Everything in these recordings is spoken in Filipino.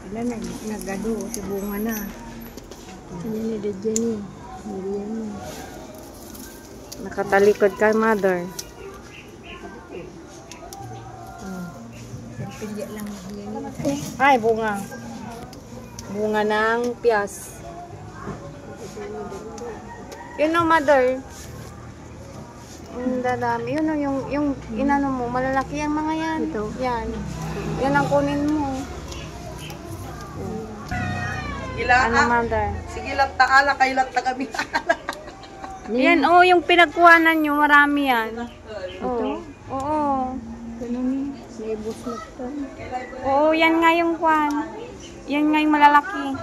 Sila nagado, si bunga na. Ano ni Jenny? Miriam. Nakatalikod ka, mother. Pili lang Ay, bunga. Bunga ng piyas. Yun o, mother. Ang dadami. Yun o, yung inano mo, malalaki ang mga yan. Ito. Yan. Yan ang kunin mo. Ano, mother? Sige lang taala, kay lang kami. Yan o, yung pinagkuhanan nyo, marami yan. Ito? Oo. Ganun, may bus na ito. Oo, yan nga yung kwan. Yan nga yung malalaki.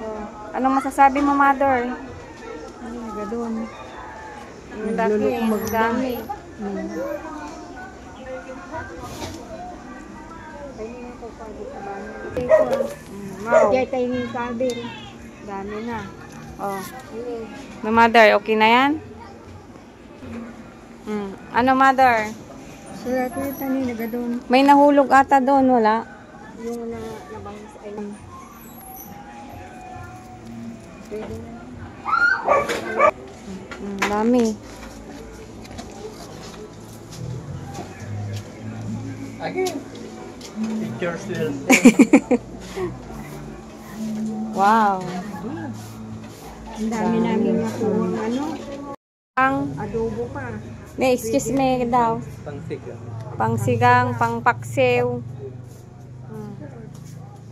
Oh. Anong masasabi mo, mother? Ano, nagadon. Ang dami, ang dami. Wow. Diyan tayo yung kabil. Dami na. Oh. No, mother, okay na yan? Ano, mother? Sulat ko yung tani, nagadon. May nahulog ata doon, wala? Yung nabangis ay pwede na. Dami. Again. Pictures still. Wow. Ang dami namin nakuha ano, Ang, adobo pa. excuse me daw. Pangsigang. Pangsigang, pangpaksiw.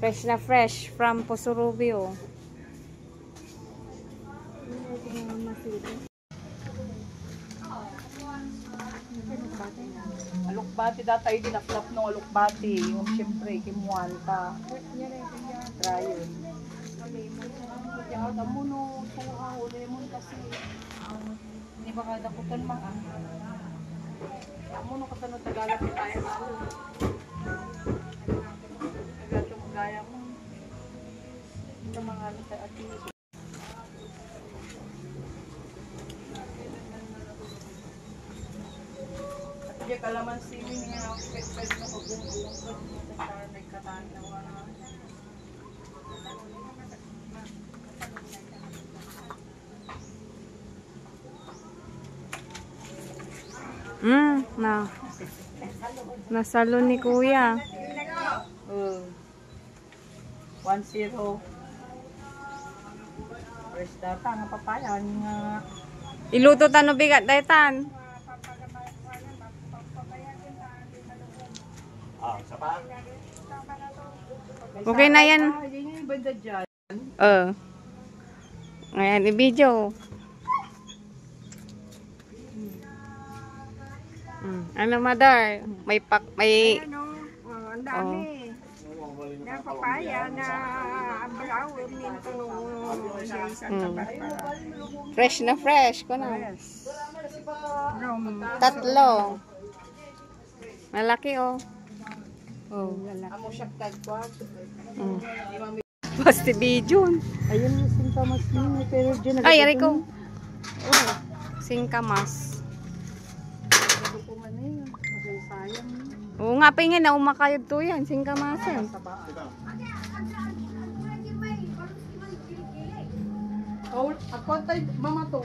Fresh na fresh from Pusurubio. Alukbati data ay dinaplap ng alukbati. Yung siyempre, kimuanta. Rayon. Yung ada mo no, suha o lemon kasi. Hindi ba kada kutan mga. Amo no katano Tagalog tayo na. Tagalog gaya mo. Ito mga sa ati. At yung kalamansi niya, pwede na pag-uulong ko. May katan na wala. Nasalo ni kuya. 1-0. Fresh data nga papaya nga. Iluto tano bigat daytan. Okay na yan. Yan yung banda dyan. Ngayon, i-video. Ano, mother? May Ano, ang dami. Na papaya, na brown, minto sa Santa Barbara. fresh na fresh. Kuno. Brown. Tatlo. Malaki, oh. Oh. Amo siya tagpag. Basta video. Ayun yung sintamas nyo, pero dyan Ay, aray ko. Singkamas. Dukungan na yun. Kasi sayang. Oo nga, pingin na umakayod to yan. Singkamasan. Ako tayo, mama to.